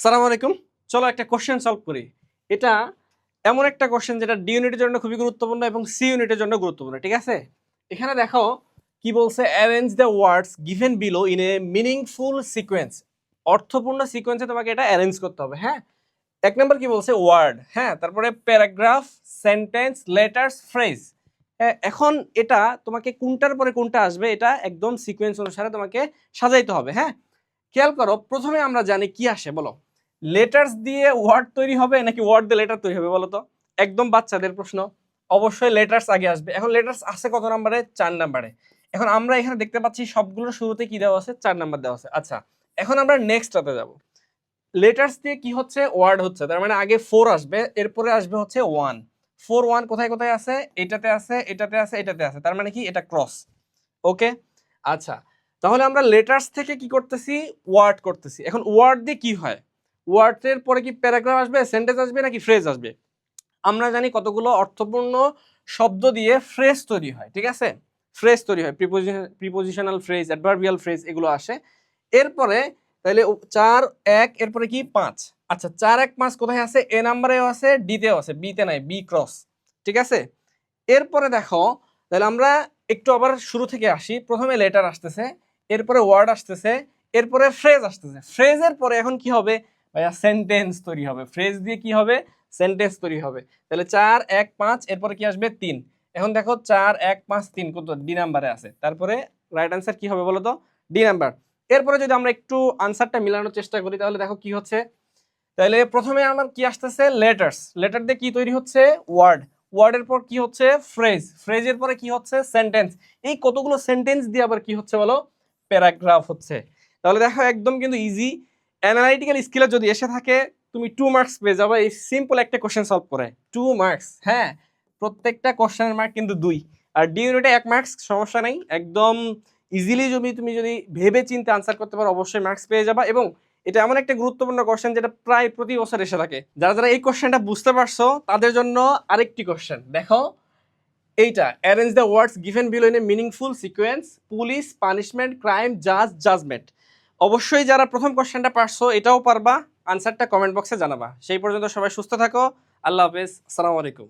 সালাম আলাইকুম। চলো একটা কোশ্চেন সলভ করি। এটা এমন একটা কোশ্চেন যেটা ডি ইউনিটের জন্য খুবই গুরুত্বপূর্ণ এবং সি ইউনিটের জন্য গুরুত্বপূর্ণ, ঠিক আছে? এখানে দেখো কি বলছে, arrange the words given below in a meaningful sequence. অর্থপূর্ণ সিকোয়েন্সে তোমাকে এটা অ্যারেঞ্জ করতে হবে। হ্যাঁ, এক নম্বর কি বলছে, ওয়ার্ড। হ্যাঁ, তারপরে প্যারাগ্রাফ, সেন্টেন্স, লেটার্স, ফ্রেজ। হ্যাঁ, এখন এটা তোমাকে কোনটার পরে কোনটা আসবে এটা একদম সিকোয়েন্স অনুসারে তোমাকে সাজাইতে হবে। হ্যাঁ, খেয়াল করো, প্রথমে আমরা জানি কি আসে, বলো লেটার্স দিয়ে ওয়ার্ড তৈরি হবে নাকি ওয়ার্ড দিয়ে লেটার তৈরি হবে? বলো তো, একদম বাচ্চাদের প্রশ্ন। অবশ্যই লেটার্স আগে আসবে। এখন লেটার্স আসে কত নাম্বারে? 4 নাম্বারে। এখন আমরা এখানে দেখতে পাচ্ছি সবগুলোর শুরুতে কি দেওয়া আছে? 4 নাম্বার দেওয়া আছে। আচ্ছা, এখন আমরা নেক্সটটাতে যাব। লেটার্স দিয়ে কি হচ্ছে? ওয়ার্ড হচ্ছে, তার মানে আগে 4 আসবে, এরপরে আসবে হচ্ছে 1। 4 1 কোথায় কোথায় আছে? এটাতে আছে, এটাতে আছে, এটাতে আছে, তার মানে কি এটা ক্রস। ওকে, আচ্ছা, তাহলে আমরা লেটার্স থেকে কি করতেছি? ওয়ার্ড করতেছি। এখন ওয়ার্ড দিয়ে কি হয়? ওয়ার্ডের পরে কি প্যারাগ্রাফ আসবে, সেন্টেন্স আসবে নাকি ফ্রেজ আসবে? আমরা জানি কতগুলো অর্থপূর্ণ শব্দ দিয়ে ফ্রেজ তৈরি হয়, ঠিক আছে? ফ্রেজ তৈরি হয়, প্রিপোজিশনাল ফ্রেজ, অ্যাডভার্বিয়াল ফ্রেজ এগুলো আসে। এরপরে তাহলে 4 1 এরপরে কি 5। আচ্ছা, 4 1 5 কোথায় আছে? এ নাম্বারেও আছে, ডি তেও আছে, বি তে নাই, বি ক্রস, ঠিক আছে? এরপরে দেখো, তাহলে আমরা একটু আবার শুরু থেকে আসি। প্রথমে লেটার আসতেছে, এরপরে ওয়ার্ড আসতেছে, এরপরে ফ্রেজ আসতেছে। ফ্রেজের পরে এখন কি হবে ভাইয়া? সেন্টেন্স তৈরি হবে। ফ্রেজ দিয়ে কি হবে? সেন্টেন্স তৈরি হবে। তাহলে 4 1 5 এরপরে কি আসবে? 3। এখন দেখো 4 1 5 3 কত? ডি নাম্বারে আছে। তারপরে রাইট আনসার কি হবে বলো তো? D number. এরপরে যদি আমরা একটু আনসারটা মিলানোর চেষ্টা করি তাহলে দেখো কি হচ্ছে। তাহলে প্রথমে আমার কি আসতেছে? লেটার্স। লেটার দিয়ে কি তৈরি হচ্ছে? ওয়ার্ড। ওয়ার্ডের পর কি হচ্ছে? ফ্রেজ। ফ্রেজের পরে কি হচ্ছে? সেন্টেন্স। এই কতগুলো সেন্টেন্স দিয়ে আবার কি হচ্ছে বলো? প্যারাগ্রাফ হচ্ছে। তাহলে দেখো একদম কিন্তু ইজি। অ্যানালাইটিক্যাল স্কিলে যদি এসে থাকে তুমি 2 মার্কস পেয়ে যাবে এই সিম্পল একটা কোশ্চেন সলভ করে। 2 মার্কস। হ্যাঁ, প্রত্যেকটা কোশ্চেনের মার্ক কিন্তু 2। আর ডি ইউনিটে 1 মার্কস, সমস্যা নাই। একদম ইজিলি তুমি যদি ভেবে চিন্তে আনসার করতে পারো অবশ্যই মার্কস পেয়ে যাবা। এবং এটা এমন একটা গুরুত্বপূর্ণ কোশ্চেন যেটা প্রায় প্রতি বছর এসে থাকে। যারা যারা এই কোশ্চেনটা বুঝতে পারছো তাদের জন্য আরেকটি কোশ্চেন দেখো, এইটা arrange the words given below in a meaningful sequence, police, punishment, crime, জাজ, জাজমেন্ট। অবশ্যই যারা প্রথম কোশ্চেনটা পারছো এটাও পারবা। আনসারটা কমেন্ট বক্সে জানাবা। সেই পর্যন্ত সবাই সুস্থ থাকো। আল্লাহ হাফেজ, আসসালামু আলাইকুম।